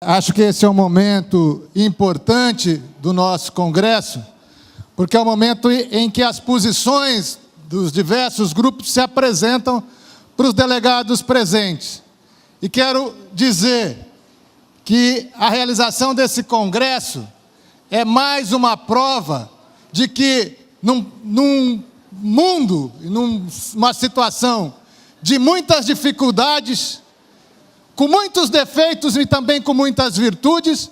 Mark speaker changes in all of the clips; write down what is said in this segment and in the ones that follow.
Speaker 1: Acho que esse é um momento importante do nosso Congresso, porque é o momento em que as posições dos diversos grupos se apresentam para os delegados presentes. E quero dizer que a realização desse Congresso é mais uma prova de que, num mundo, numa situação de muitas dificuldades, com muitos defeitos e também com muitas virtudes,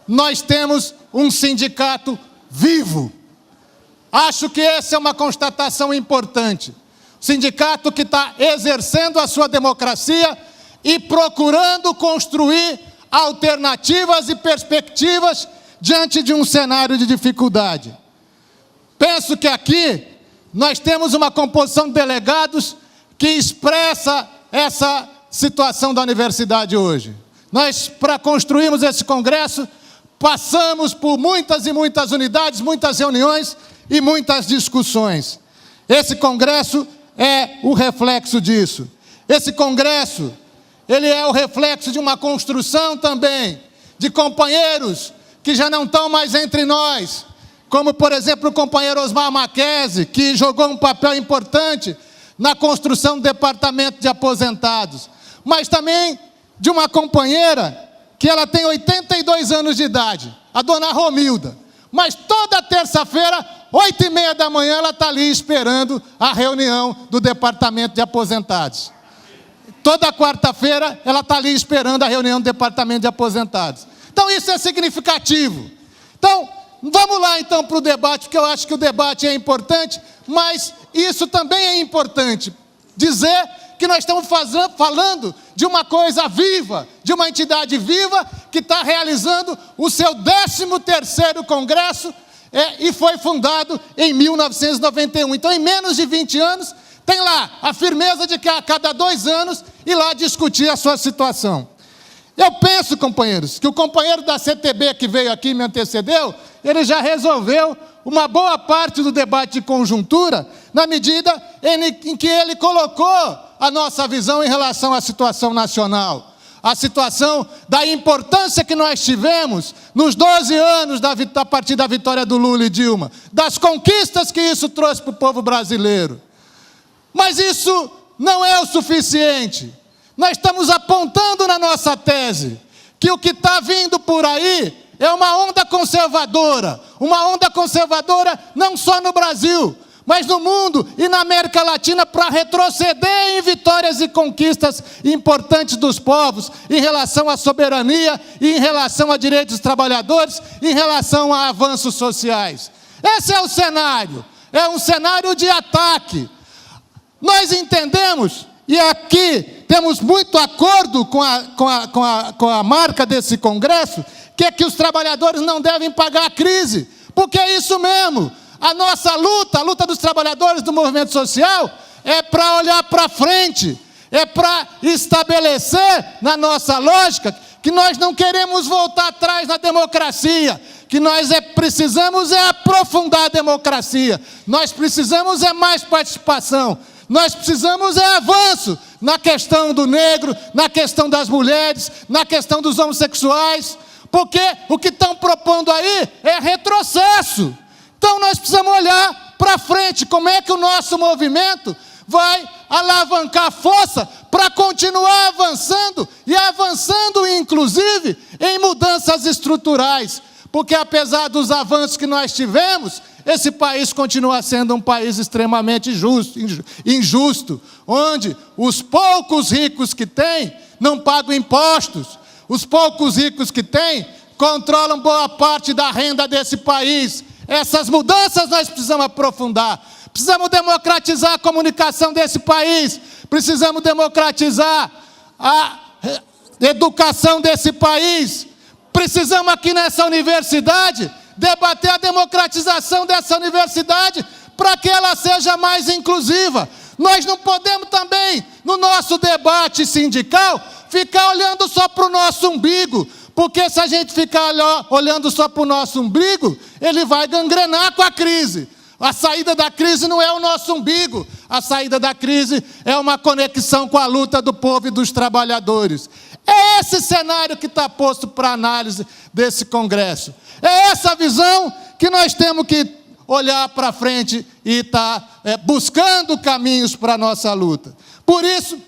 Speaker 1: nós temos um sindicato vivo. Acho que essa é uma constatação importante. Sindicato que está exercendo a sua democracia e procurando construir alternativas e perspectivas diante de um cenário de dificuldade. Penso que aqui nós temos uma composição de delegados que expressa essa situação da universidade hoje. Nós, para construirmos esse congresso, passamos por muitas e muitas unidades, muitas reuniões e muitas discussões. Esse congresso é o reflexo disso. Esse congresso, ele é o reflexo de uma construção também de companheiros que já não estão mais entre nós, como, por exemplo, o companheiro Osmar Macchese, que jogou um papel importante na construção do Departamento de Aposentados, mas também de uma companheira que ela tem 82 anos de idade, a dona Romilda. Mas toda terça-feira, 8h30 da manhã, ela está ali esperando a reunião do Departamento de Aposentados. Toda quarta-feira, ela está ali esperando a reunião do Departamento de Aposentados. Então, isso é significativo. Então, vamos lá, então, para o debate, porque eu acho que o debate é importante, mas isso também é importante, dizer que nós estamos falando de uma coisa viva, de uma entidade viva que está realizando o seu 13º Congresso e foi fundado em 1991. Então, em menos de 20 anos, tem lá a firmeza de que a cada 2 anos ir lá discutir a sua situação. Eu penso, companheiros, que o companheiro da CTB que veio aqui e me antecedeu, ele já resolveu uma boa parte do debate de conjuntura, na medida em que ele colocou a nossa visão em relação à situação nacional, a situação da importância que nós tivemos nos 12 anos a partir da vitória do Lula e Dilma, das conquistas que isso trouxe para o povo brasileiro. Mas isso não é o suficiente. Nós estamos apontando na nossa tese que o que está vindo por aí é uma onda conservadora não só no Brasil, mas no mundo e na América Latina, para retroceder em vitórias e conquistas importantes dos povos, em relação à soberania, em relação a direitos dos trabalhadores, em relação a avanços sociais. Esse é o cenário, é um cenário de ataque. Nós entendemos, e aqui temos muito acordo com a marca desse Congresso, que é que os trabalhadores não devem pagar a crise, porque é isso mesmo. A nossa luta, a luta dos trabalhadores do movimento social, é para olhar para frente, é para estabelecer na nossa lógica que nós não queremos voltar atrás na democracia, que nós precisamos aprofundar a democracia, nós precisamos mais participação, nós precisamos avanço na questão do negro, na questão das mulheres, na questão dos homossexuais, porque o que estão propondo aí é retrocesso. Então, nós precisamos olhar para frente, como é que o nosso movimento vai alavancar força para continuar avançando, e avançando, inclusive, em mudanças estruturais. Porque, apesar dos avanços que nós tivemos, esse país continua sendo um país extremamente injusto, onde os poucos ricos que têm não pagam impostos, os poucos ricos que têm controlam boa parte da renda desse país. Essas mudanças nós precisamos aprofundar, precisamos democratizar a comunicação desse país, precisamos democratizar a educação desse país, precisamos aqui nessa universidade debater a democratização dessa universidade para que ela seja mais inclusiva. Nós não podemos também, no nosso debate sindical, ficar olhando só para o nosso umbigo, porque se a gente ficar olhando só para o nosso umbigo, ele vai gangrenar com a crise. A saída da crise não é o nosso umbigo, a saída da crise é uma conexão com a luta do povo e dos trabalhadores. É esse cenário que está posto para análise desse Congresso. É essa visão que nós temos que olhar para frente e estar buscando caminhos para a nossa luta. Por isso,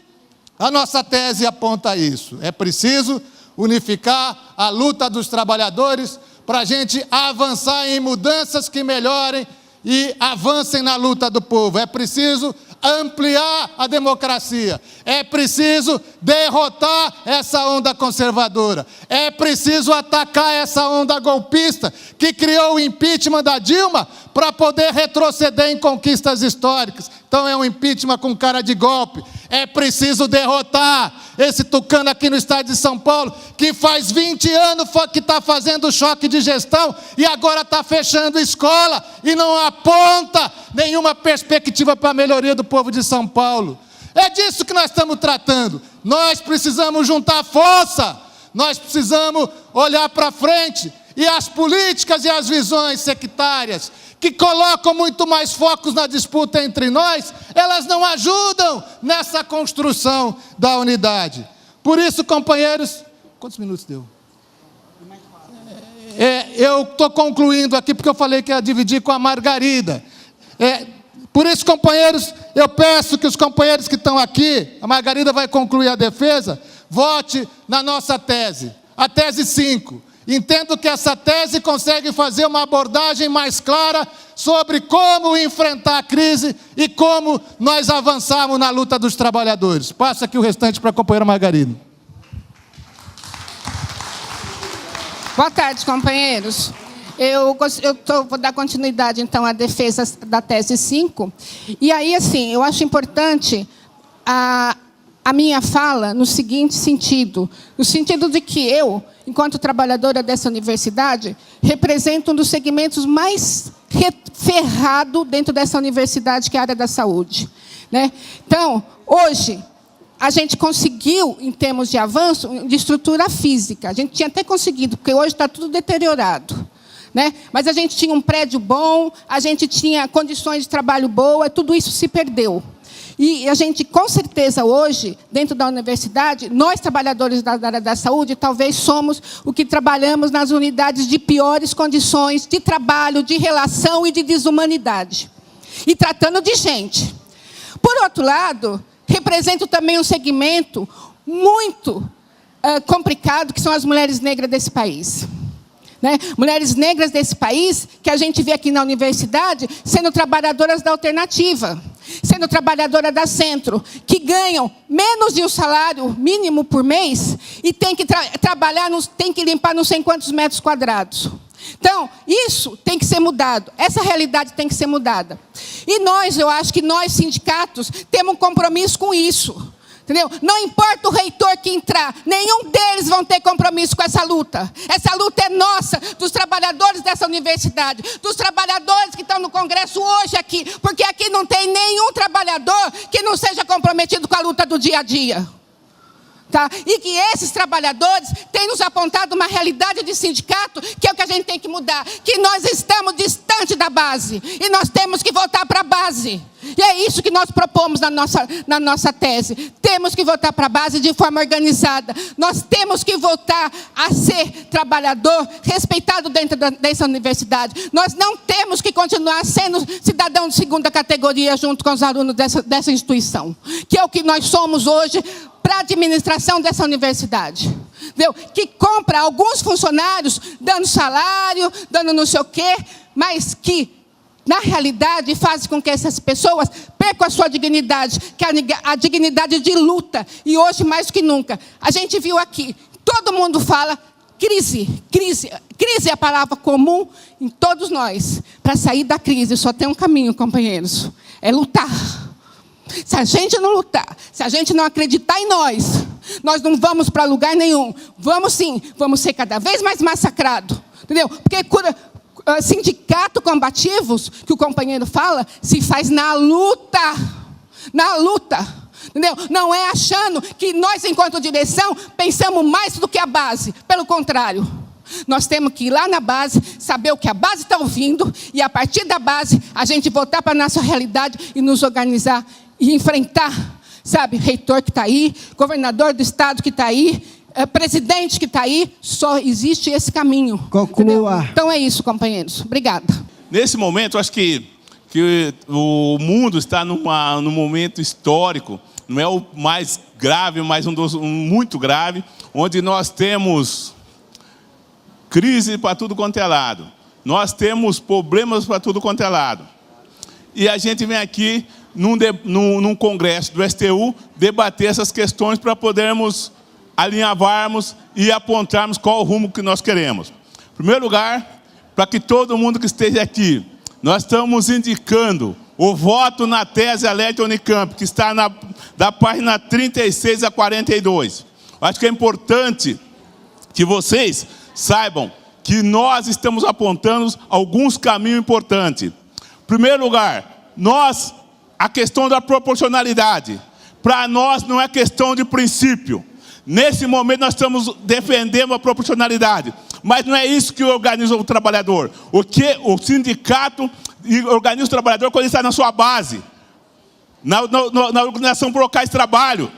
Speaker 1: a nossa tese aponta isso. É preciso unificar a luta dos trabalhadores para a gente avançar em mudanças que melhorem e avancem na luta do povo. É preciso ampliar a democracia. É preciso derrotar essa onda conservadora. É preciso atacar essa onda golpista que criou o impeachment da Dilma para poder retroceder em conquistas históricas. Então é um impeachment com cara de golpe. É preciso derrotar esse tucano aqui no estado de São Paulo, que faz 20 anos que está fazendo choque de gestão e agora está fechando escola e não aponta nenhuma perspectiva para a melhoria do povo de São Paulo. É disso que nós estamos tratando. Nós precisamos juntar força, nós precisamos olhar para frente. E as políticas e as visões sectárias, que colocam muito mais focos na disputa entre nós, elas não ajudam nessa construção da unidade. Por isso, companheiros... Quantos minutos deu? Eu estou concluindo aqui, porque eu falei que ia dividir com a Margarida. Por isso, companheiros, eu peço que os companheiros que estão aqui, a Margarida vai concluir a defesa, vote na nossa tese, a tese 5. Entendo que essa tese consegue fazer uma abordagem mais clara sobre como enfrentar a crise e como nós avançarmos na luta dos trabalhadores. Passo aqui o restante para a companheira Margarida.
Speaker 2: Boa tarde, companheiros. Vou dar continuidade, então, à defesa da tese 5. E aí, assim, eu acho importante a minha fala no seguinte sentido, no sentido de que eu, enquanto trabalhadora dessa universidade, represento um dos segmentos mais ferrados dentro dessa universidade, que é a área da saúde, né? Então, hoje, a gente conseguiu, em termos de avanço, de estrutura física. A gente tinha até conseguido, porque hoje está tudo deteriorado, né? Mas a gente tinha um prédio bom, a gente tinha condições de trabalho boas, tudo isso se perdeu. E a gente, com certeza, hoje, dentro da universidade, nós, trabalhadores da área da saúde, talvez somos o que trabalhamos nas unidades de piores condições de trabalho, de relação e de desumanidade. E tratando de gente. Por outro lado, represento também um segmento muito complicado, que são as mulheres negras desse país. Né? Mulheres negras desse país, que a gente vê aqui na universidade, sendo trabalhadoras da alternativa, sendo trabalhadora da Centro, que ganham menos de um salário mínimo por mês e tem que trabalhar, tem que limpar não sei quantos metros quadrados. Então, isso tem que ser mudado. Essa realidade tem que ser mudada. E eu acho que nós, sindicatos, temos um compromisso com isso. Entendeu? Não importa o reitor que entrar, nenhum deles vão ter compromisso com essa luta. Essa luta é nossa, dos trabalhadores dessa universidade, dos trabalhadores que estão no Congresso hoje aqui, porque aqui não tem nenhum trabalhador que não seja comprometido com a luta do dia a dia. Tá? E que esses trabalhadores têm nos apontado uma realidade de sindicato, que é o que a gente tem que mudar, que nós estamos distante da base, e nós temos que voltar para a base. E é isso que nós propomos na nossa tese. Temos que voltar para a base de forma organizada. Nós temos que voltar a ser trabalhador respeitado dentro dessa universidade. Nós não temos que continuar sendo cidadão de segunda categoria junto com os alunos dessa instituição, que é o que nós somos hoje para a administração dessa universidade. Entendeu? Que compra alguns funcionários dando salário, dando não sei o quê, mas que, na realidade, faz com que essas pessoas percam a sua dignidade, que é a dignidade de luta. E hoje, mais do que nunca, a gente viu aqui, todo mundo fala crise. Crise é a palavra comum em todos nós. Para sair da crise, só tem um caminho, companheiros, é lutar. Se a gente não lutar, se a gente não acreditar em nós não vamos para lugar nenhum. Vamos sim, vamos ser cada vez mais massacrados. Entendeu? Porque sindicato combativos, que o companheiro fala, se faz na luta. Na luta. Entendeu? Não é achando que nós, enquanto direção, pensamos mais do que a base. Pelo contrário. Nós temos que ir lá na base, saber o que a base está ouvindo, e a partir da base, a gente voltar para a nossa realidade e nos organizar e enfrentar, sabe, reitor que está aí, governador do estado que está aí, presidente que está aí, só existe esse caminho.
Speaker 3: Conclua.
Speaker 2: Entendeu? Então é isso, companheiros. Obrigada.
Speaker 4: Nesse momento, eu acho que o mundo está num momento histórico, não é o mais grave, mas um muito grave, onde nós temos crise para tudo quanto é lado. Nós temos problemas para tudo quanto é lado. E a gente vem aqui, num congresso do STU, debater essas questões para podermos alinhavarmos e apontarmos qual o rumo que nós queremos. Em primeiro lugar, para que todo mundo que esteja aqui, nós estamos indicando o voto na tese Alete Unicamp, que está da página 36 a 42. Acho que é importante que vocês saibam que nós estamos apontando alguns caminhos importantes. Em primeiro lugar, a questão da proporcionalidade, para nós não é questão de princípio. Nesse momento nós estamos defendendo a proporcionalidade, mas não é isso que organiza o trabalhador. O que o sindicato organiza o trabalhador quando ele está na sua base, na organização por locais de trabalho,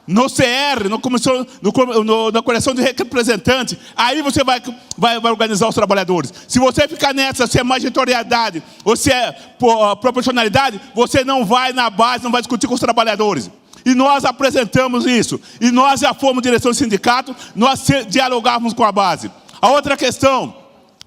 Speaker 4: no CR, na coleção de representantes, aí você vai organizar os trabalhadores. Se você ficar nessa, se é majoritariedade ou se é proporcionalidade, você não vai na base, não vai discutir com os trabalhadores. E nós apresentamos isso. E nós já fomos direção do sindicato, nós dialogávamos com a base. A outra questão,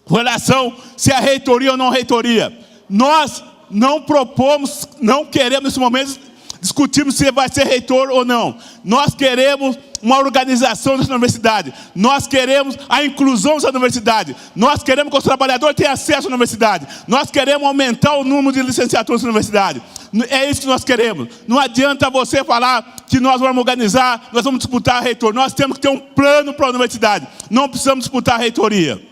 Speaker 4: com relação se é reitoria ou não reitoria. Nós não propomos, não queremos nesse momento discutirmos se vai ser reitor ou não. Nós queremos uma organização dessa universidade. Nós queremos a inclusão dessa universidade. Nós queremos que os trabalhadores tenham acesso à universidade. Nós queremos aumentar o número de licenciaturas na universidade. É isso que nós queremos. Não adianta você falar que nós vamos organizar, nós vamos disputar a reitor. Nós temos que ter um plano para a universidade. Não precisamos disputar a reitoria.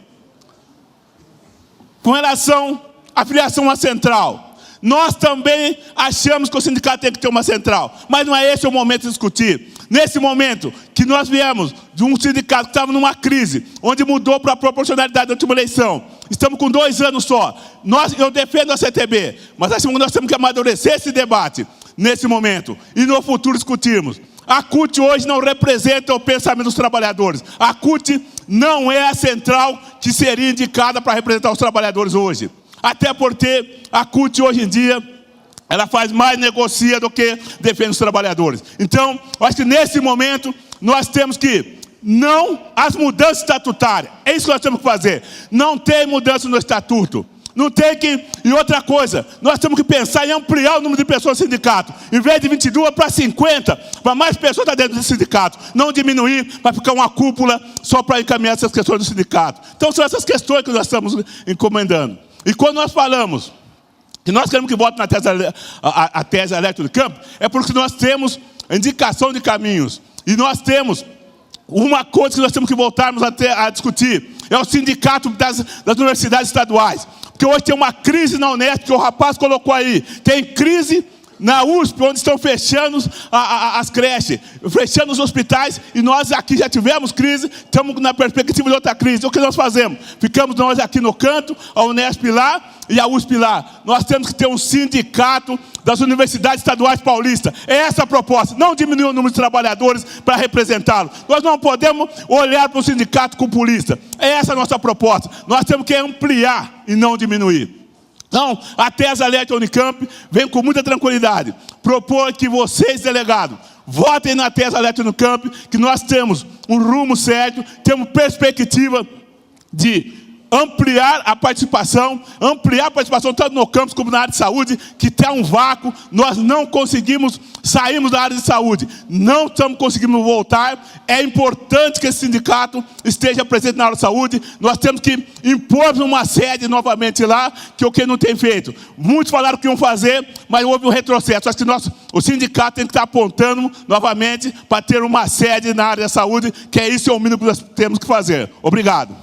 Speaker 4: Com relação à filiação à central, nós também achamos que o sindicato tem que ter uma central. Mas não é esse o momento de discutir. Nesse momento que nós viemos de um sindicato que estava numa crise, onde mudou para a proporcionalidade da última eleição. Estamos com 2 anos só. Eu defendo a CTB, mas achamos que nós temos que amadurecer esse debate nesse momento. E no futuro discutirmos. A CUT hoje não representa o pensamento dos trabalhadores. A CUT não é a central que seria indicada para representar os trabalhadores hoje. Até porque a CUT hoje em dia, ela faz mais negocia do que defende os trabalhadores. Então, eu acho que nesse momento, nós temos que, não as mudanças estatutárias, é isso que nós temos que fazer. Não tem mudança no estatuto. Não tem que... E outra coisa, nós temos que pensar em ampliar o número de pessoas no sindicato. Em vez de 22 para 50, para mais pessoas estar dentro do sindicato. Não diminuir para ficar uma cúpula só para encaminhar essas questões do sindicato. Então, são essas questões que nós estamos encomendando. E quando nós falamos que nós queremos que vote na tese Alete Unicamp, é porque nós temos indicação de caminhos. E nós temos uma coisa que nós temos que voltarmos a discutir. É o sindicato das universidades estaduais. Porque hoje tem uma crise na Unesp, que o rapaz colocou aí. Tem crise na USP, onde estão fechando as creches, fechando os hospitais, e nós aqui já tivemos crise, estamos na perspectiva de outra crise. O que nós fazemos? Ficamos nós aqui no canto, a Unesp lá e a USP lá. Nós temos que ter um sindicato das universidades estaduais paulistas. É essa a proposta, não diminuir o número de trabalhadores para representá-lo. Nós não podemos olhar para o sindicato populista. É essa a nossa proposta. Nós temos que ampliar e não diminuir. Então, a tese Alete Unicamp vem com muita tranquilidade. Propor que vocês, delegados, votem na tese Alete Unicamp, que nós temos um rumo certo, temos perspectiva de ampliar a participação tanto no campus como na área de saúde, que tem um vácuo. Nós não conseguimos, saímos da área de saúde, não estamos conseguindo voltar. É importante que esse sindicato esteja presente na área de saúde. Nós temos que impor uma sede novamente lá, que é o que não tem feito. Muitos falaram que iam fazer, mas houve um retrocesso. Acho que o sindicato tem que estar apontando novamente para ter uma sede na área da saúde, que é isso, é o mínimo que nós temos que fazer. Obrigado.